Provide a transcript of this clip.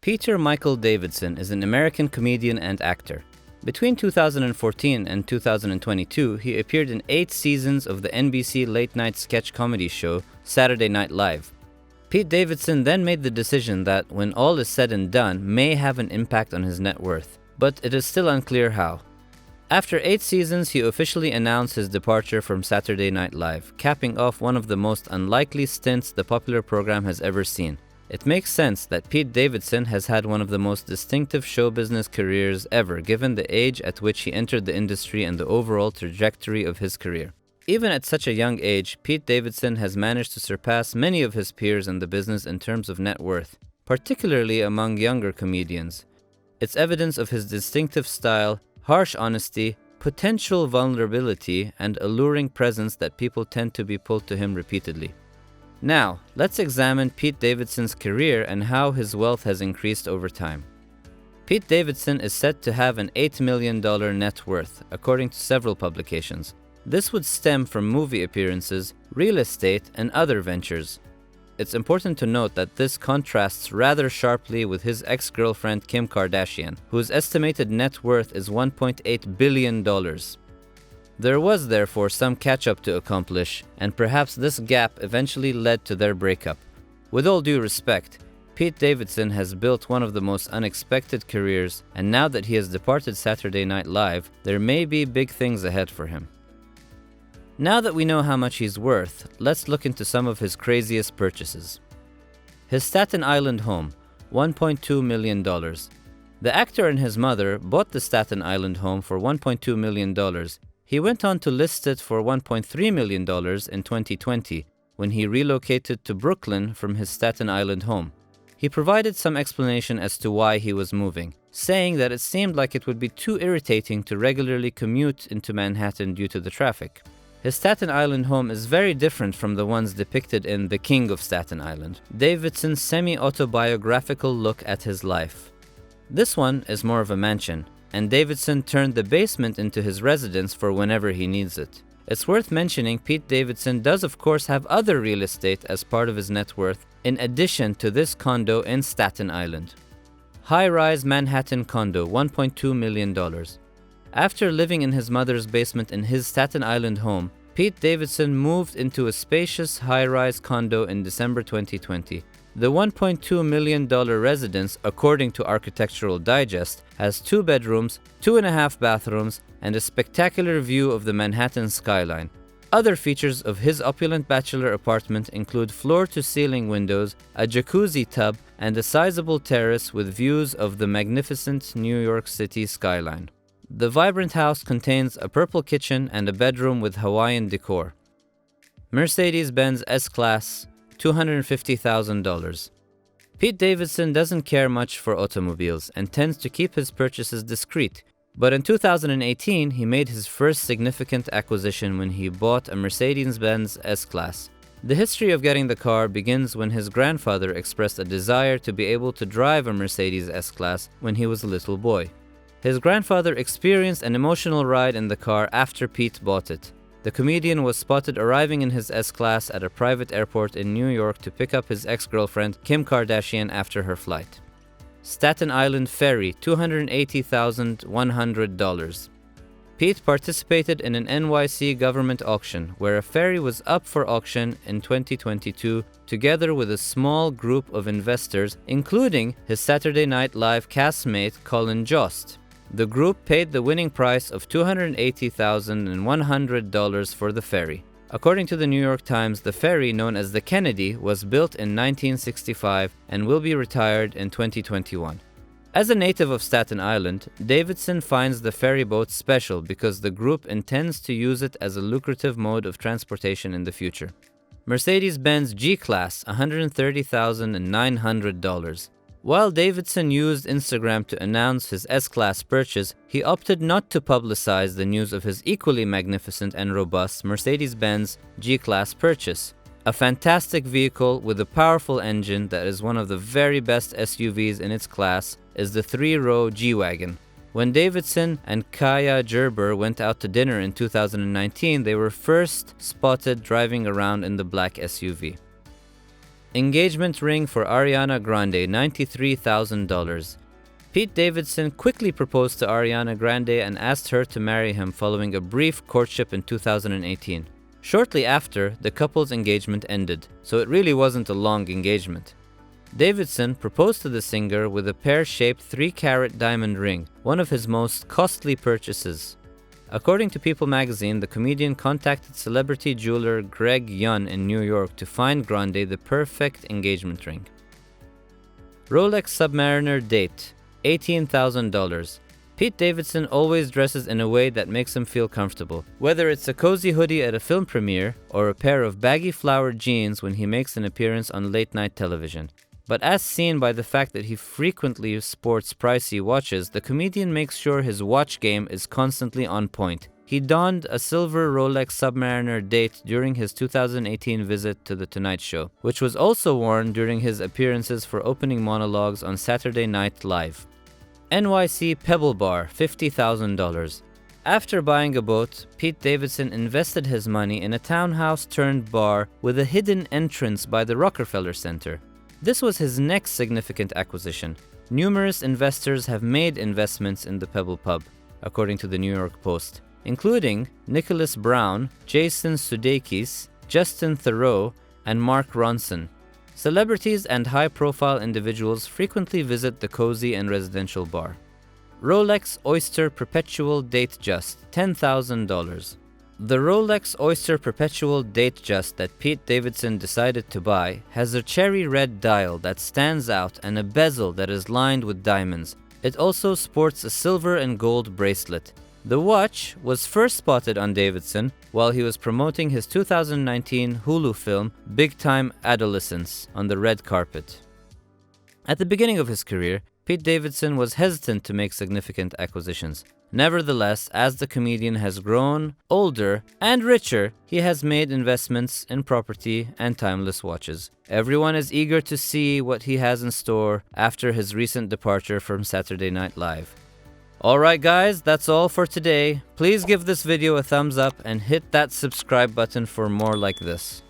Peter Michael Davidson is an American comedian and actor. Between 2014 and 2022, he appeared in 8 seasons of the NBC late-night sketch comedy show Saturday Night Live. Pete Davidson then made the decision that, when all is said and done, may have an impact on his net worth, but it is still unclear how. After 8 seasons, he officially announced his departure from Saturday Night Live, capping off one of the most unlikely stints the popular program has ever seen. It makes sense that Pete Davidson has had one of the most distinctive show business careers ever, given the age at which he entered the industry and the overall trajectory of his career. Even at such a young age, Pete Davidson has managed to surpass many of his peers in the business in terms of net worth, particularly among younger comedians. It's evidence of his distinctive style, harsh honesty, potential vulnerability, and alluring presence that people tend to be pulled to him repeatedly. Now, let's examine Pete Davidson's career and how his wealth has increased over time. Pete Davidson is said to have an $8 million net worth, according to several publications. This would stem from movie appearances, real estate, and other ventures. It's important to note that this contrasts rather sharply with his ex-girlfriend Kim Kardashian, whose estimated net worth is $1.8 billion. There was therefore some catch-up to accomplish, and perhaps this gap eventually led to their breakup. With all due respect, Pete Davidson has built one of the most unexpected careers, and now that he has departed Saturday Night Live, there may be big things ahead for him. Now that we know how much he's worth, let's look into some of his craziest purchases. His Staten Island home, $1.2 million. The actor and his mother bought the Staten Island home for $1.2 million. He went on to list it for $1.3 million in 2020, when he relocated to Brooklyn from his Staten Island home. He provided some explanation as to why he was moving, saying that it seemed like it would be too irritating to regularly commute into Manhattan due to the traffic. His Staten Island home is very different from the ones depicted in The King of Staten Island, Davidson's semi-autobiographical look at his life. This one is more of a mansion, and Davidson turned the basement into his residence for whenever he needs it. It's worth mentioning Pete Davidson does of course have other real estate as part of his net worth, in addition to this condo in Staten Island. High-rise Manhattan condo, $1.2 million. After living in his mother's basement in his Staten Island home, Pete Davidson moved into a spacious high-rise condo in December 2020. The $1.2 million residence, according to Architectural Digest, has 2 bedrooms, 2.5 bathrooms, and a spectacular view of the Manhattan skyline. Other features of his opulent bachelor apartment include floor-to-ceiling windows, a jacuzzi tub, and a sizable terrace with views of the magnificent New York City skyline. The vibrant house contains a purple kitchen and a bedroom with Hawaiian decor. Mercedes-Benz S-Class, $250,000. Pete Davidson doesn't care much for automobiles and tends to keep his purchases discreet, but in 2018 he made his first significant acquisition when he bought a Mercedes-Benz S-Class. The history of getting the car begins when his grandfather expressed a desire to be able to drive a Mercedes S-Class when he was a little boy. His grandfather experienced an emotional ride in the car after Pete bought it. The comedian was spotted arriving in his S-Class at a private airport in New York to pick up his ex-girlfriend Kim Kardashian after her flight. Staten Island Ferry, $280,100. Pete participated in an NYC government auction where a ferry was up for auction in 2022 together with a small group of investors, including his Saturday Night Live castmate Colin Jost. The group paid the winning price of $280,100 for the ferry. According to the New York Times, the ferry, known as the Kennedy, was built in 1965 and will be retired in 2021. As a native of Staten Island, Davidson finds the ferry boat special because the group intends to use it as a lucrative mode of transportation in the future. Mercedes-Benz G-Class, $130,900. While Davidson used Instagram to announce his S-Class purchase, he opted not to publicize the news of his equally magnificent and robust Mercedes-Benz G-Class purchase. A fantastic vehicle with a powerful engine that is one of the very best SUVs in its class is the 3-row G-Wagon. When Davidson and Kaya Gerber went out to dinner in 2019, they were first spotted driving around in the black SUV. Engagement ring for Ariana Grande, $93,000. Pete Davidson quickly proposed to Ariana Grande and asked her to marry him following a brief courtship in 2018. Shortly after, the couple's engagement ended, so it really wasn't a long engagement. Davidson proposed to the singer with a pear-shaped 3-carat diamond ring, one of his most costly purchases. According to People magazine, the comedian contacted celebrity jeweler Greg Yun in New York to find Grande the perfect engagement ring. Rolex Submariner date, $18,000. Pete Davidson always dresses in a way that makes him feel comfortable, whether it's a cozy hoodie at a film premiere or a pair of baggy flowered jeans when he makes an appearance on late-night television. But as seen by the fact that he frequently sports pricey watches, the comedian makes sure his watch game is constantly on point. He donned a silver Rolex Submariner date during his 2018 visit to The Tonight Show, which was also worn during his appearances for opening monologues on Saturday Night Live. NYC Pebble Bar, $50,000. After buying a boat, Pete Davidson invested his money in a townhouse-turned-bar with a hidden entrance by the Rockefeller Center. This was his next significant acquisition. Numerous investors have made investments in the Pebble Pub, according to the New York Post, including Nicholas Brown, Jason Sudeikis, Justin Theroux, and Mark Ronson. Celebrities and high-profile individuals frequently visit the cozy and residential bar. Rolex Oyster Perpetual Datejust, $10,000. The Rolex Oyster Perpetual Datejust that Pete Davidson decided to buy has a cherry red dial that stands out and a bezel that is lined with diamonds. It also sports a silver and gold bracelet. The watch was first spotted on Davidson while he was promoting his 2019 Hulu film Big Time Adolescence on the red carpet. At the beginning of his career, Pete Davidson was hesitant to make significant acquisitions. Nevertheless, as the comedian has grown older and richer, he has made investments in property and timeless watches. Everyone is eager to see what he has in store after his recent departure from Saturday Night Live. Alright guys, that's all for today. Please give this video a thumbs up and hit that subscribe button for more like this.